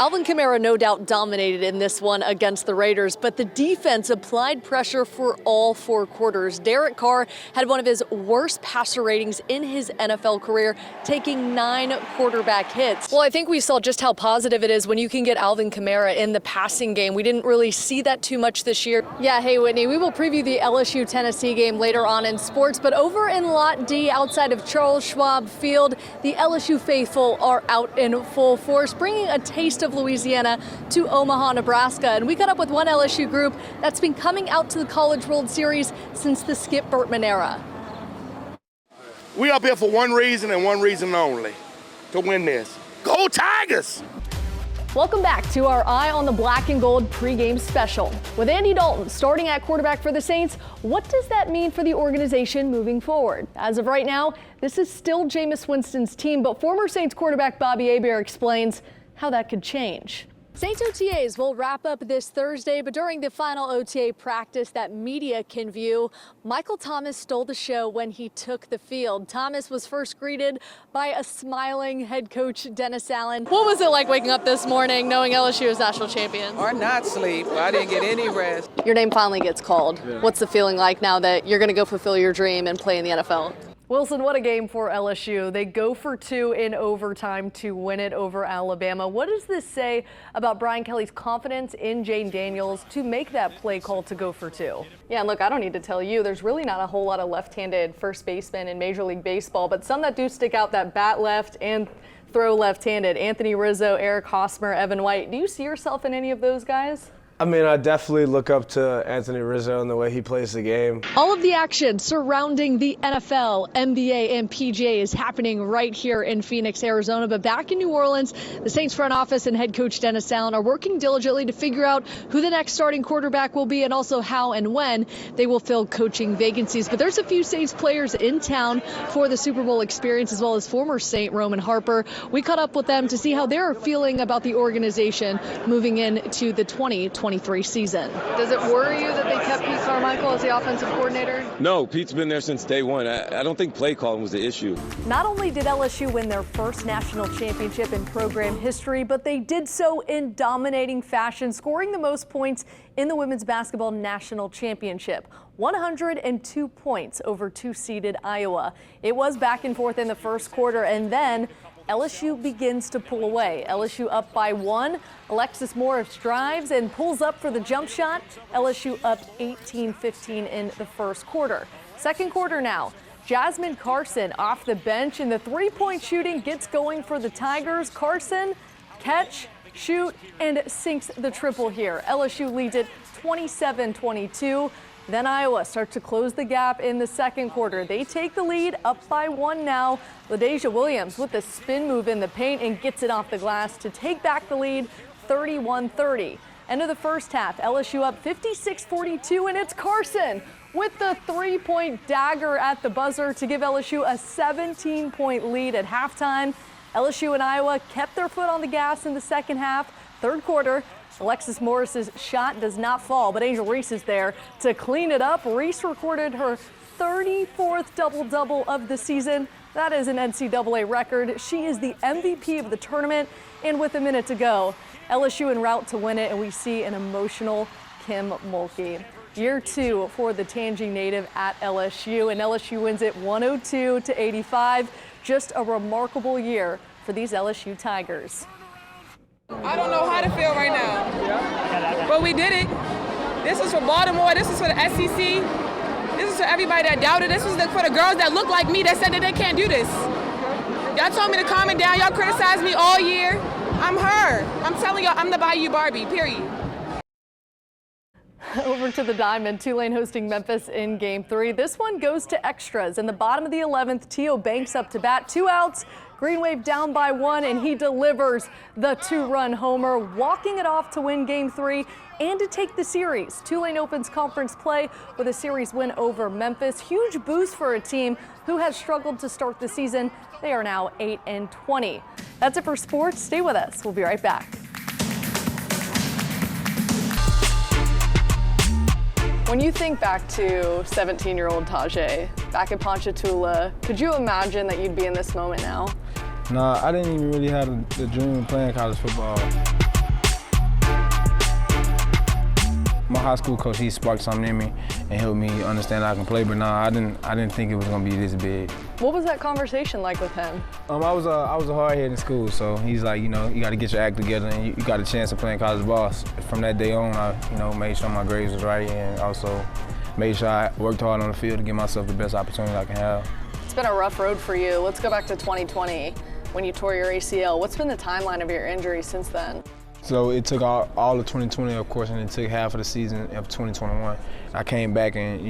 Alvin Kamara no doubt dominated in this one against the Raiders, but the defense applied pressure for all 4 quarters. Derek Carr had one of his worst passer ratings in his NFL career, taking 9 quarterback hits. Well, I think we saw just how positive it is when you can get Alvin Kamara in the passing game. We didn't really see that too much this year. Yeah, hey Whitney, we will preview the LSU-Tennessee game later on in sports, but over in Lot D outside of Charles Schwab Field, the LSU faithful are out in full force, bringing a taste of Louisiana to Omaha, Nebraska. And we caught up with one LSU group that's been coming out to the College World Series since the Skip Bertman era. We up here for one reason and one reason only, to win this. Go Tigers! Welcome back to our Eye on the Black and Gold pregame special. With Andy Dalton starting at quarterback for the Saints, what does that mean for the organization moving forward? As of right now, this is still Jameis Winston's team, but former Saints quarterback Bobby Hebert explains how that could change. Saints OTAs will wrap up this Thursday, but during the final OTA practice that media can view, Michael Thomas stole the show when he took the field. Thomas was first greeted by a smiling head coach Dennis Allen. What was it like waking up this morning knowing LSU is national champions? Or not sleep. I didn't get any rest. Your name finally gets called. Yeah. What's the feeling like now that you're going to go fulfill your dream and play in the NFL? Wilson, what a game for LSU. They go for 2 in overtime to win it over Alabama. What does this say about Brian Kelly's confidence in Jane Daniels to make that play call to go for 2? Yeah, and look, I don't need to tell you, there's really not a whole lot of left-handed first basemen in Major League Baseball, but some that do stick out that bat left and throw left-handed. Anthony Rizzo, Eric Hosmer, Evan White. Do you see yourself in any of those guys? I mean, I definitely look up to Anthony Rizzo and the way he plays the game. All of the action surrounding the NFL, NBA, and PGA is happening right here in Phoenix, Arizona. But back in New Orleans, the Saints front office and head coach Dennis Allen are working diligently to figure out who the next starting quarterback will be and also how and when they will fill coaching vacancies. But there's a few Saints players in town for the Super Bowl experience, as well as former Saint Roman Harper. We caught up with them to see how they're feeling about the organization moving into the 2023 season. Does it worry you that they kept Pete Carmichael as the offensive coordinator? No, Pete's been there since day one. I don't think play calling was the issue. Not only did LSU win their first national championship in program history, but they did so in dominating fashion, scoring the most points in the women's basketball national championship. 102 points over 2-seeded Iowa. It was back and forth in the first quarter, and then LSU begins to pull away. LSU up by 1. Alexis Morris drives and pulls up for the jump shot. LSU up 18-15 in the first quarter. Second quarter now. Jasmine Carson off the bench, and the three-point shooting gets going for the Tigers. Carson, catch, shoot, and sinks the triple here. LSU leads it 27-22. Then Iowa starts to close the gap in the second quarter. They take the lead, up by 1 now. LaDasia Williams with the spin move in the paint and gets it off the glass to take back the lead, 31-30. End of the first half, LSU up 56-42, and it's Carson with the three-point dagger at the buzzer to give LSU a 17-point lead at halftime. LSU and Iowa kept their foot on the gas in the second half. Third quarter, Alexis Morris's shot does not fall, but Angel Reese is there to clean it up. Reese recorded her 34th double-double of the season. That is an NCAA record. She is the MVP of the tournament, and with a minute to go, LSU en route to win it, and we see an emotional Kim Mulkey. Year 2 for the Tangy native at LSU, and LSU wins it 102-85. Just a remarkable year for these LSU Tigers. I don't know how to feel right now, but we did it. This is for Baltimore. This is for the SEC. This is for everybody that doubted. This is for the girls that look like me that said that they can't do this. Y'all told me to calm it down. Y'all criticized me all year. I'm her. I'm telling y'all, I'm the Bayou Barbie, period. Over to the Diamond, Tulane hosting Memphis in Game 3. This one goes to extras. In the bottom of the 11th, Tio Banks up to bat, 2 outs. Green Wave down by 1, and he delivers the 2-run homer, walking it off to win Game 3 and to take the series. Tulane opens conference play with a series win over Memphis. Huge boost for a team who has struggled to start the season. They are now 8-20. That's it for sports. Stay with us. We'll be right back. When you think back to 17-year-old Tajay, back at Ponchatoula, could you imagine that you'd be in this moment now? No, I didn't even really have the dream of playing college football. My high school coach, he sparked something in me and helped me understand I can play, but I didn't think it was gonna be this big. What was that conversation like with him? I was a hard head in school, so he's like, you got to get your act together, and you got a chance of playing college ball. From that day on, I, made sure my grades was right, and also made sure I worked hard on the field to give myself the best opportunity I can have. It's been a rough road for you. Let's go back to 2020 when you tore your ACL. What's been the timeline of your injury since then? So it took all of 2020, of course, and it took half of the season of 2021. I came back and,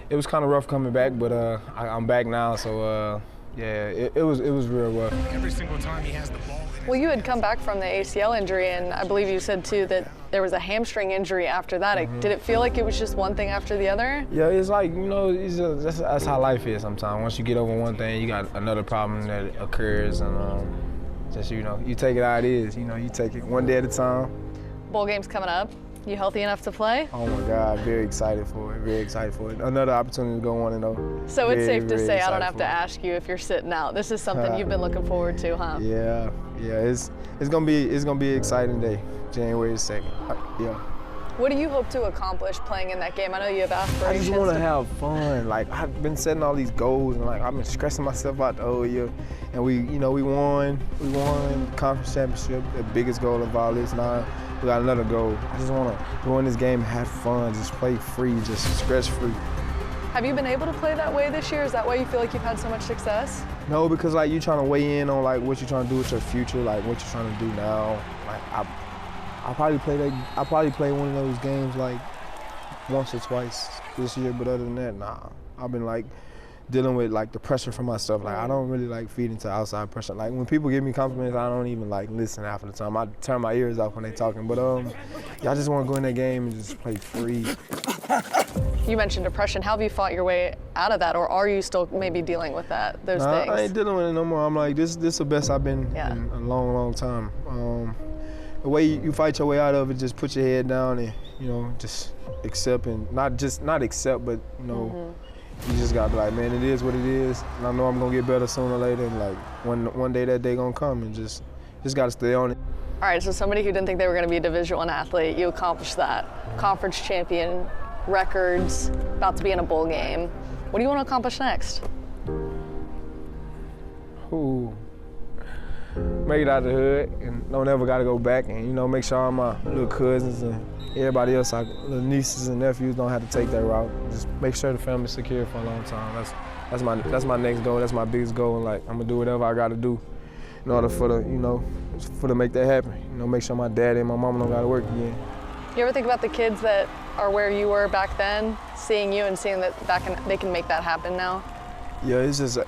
it was kind of rough coming back, but I'm back now, so yeah, it was real rough. Every single time he has the ball. Well, you had come back from the ACL injury, and I believe you said too that there was a hamstring injury after that. Mm-hmm. Did it feel like it was just one thing after the other? Yeah, it's like, that's how life is sometimes. Once you get over one thing, you got another problem that occurs, and you take it how it is. You take it one day at a time. Bowl game's coming up. You healthy enough to play? Oh my God, very excited for it. Another opportunity to go 1-0. So it's safe to say I don't have to ask you if you're sitting out. This is something you've been looking forward to, huh? Yeah, it's gonna be an exciting day, January 2nd. Yeah. What do you hope to accomplish playing in that game? I know you have aspirations. I just want to have fun. Like, I've been setting all these goals, and I've been stressing myself out the whole year. And we won the conference championship, the biggest goal of all this. Now we got another goal. I just want to go in this game and have fun, just play free, just stress free. Have you been able to play that way this year? Is that why you feel like you've had so much success? No, because you're trying to weigh in on what you're trying to do with your future, what you're trying to do now. I probably play one of those games once or twice this year, but other than that, nah. I've been dealing with the pressure for myself. I don't really feed into outside pressure. When people give me compliments, I don't even listen half of the time. I turn my ears off when they talking. But I just want to go in that game and just play free. You mentioned depression. How have you fought your way out of that, or are you still maybe dealing with those things? I ain't dealing with it no more. I'm this is the best I've been in a long, long time. The way you fight your way out of it, just put your head down and just accept, and not accept, but you just gotta be like, man, it is what it is, and I know I'm gonna get better sooner or later, and one day that day gonna come, and just gotta stay on it. All right, so somebody who didn't think they were gonna be a Division I athlete, you accomplished that. Conference champion, records, about to be in a bowl game. What do you want to accomplish next? Ooh. Make it out the hood and don't ever gotta go back, and make sure all my little cousins and everybody else, little nieces and nephews, don't have to take that route. Just make sure the family's secure for a long time. That's my next goal. That's my biggest goal. And I'm gonna do whatever I gotta do in order for to make that happen. Make sure my daddy and my mama don't gotta work again. You ever think about the kids that are where you were back then, seeing you and seeing that they can make that happen now? Yeah, it's just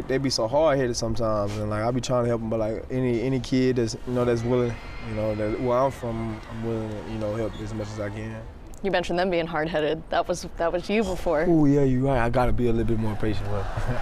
they be so hard-headed sometimes, and I be trying to help them, but any kid that's that's willing, that where I'm from, I'm willing to help as much as I can. You mentioned them being hard-headed. That was you before. Oh yeah, you're right. I gotta be a little bit more patient with them.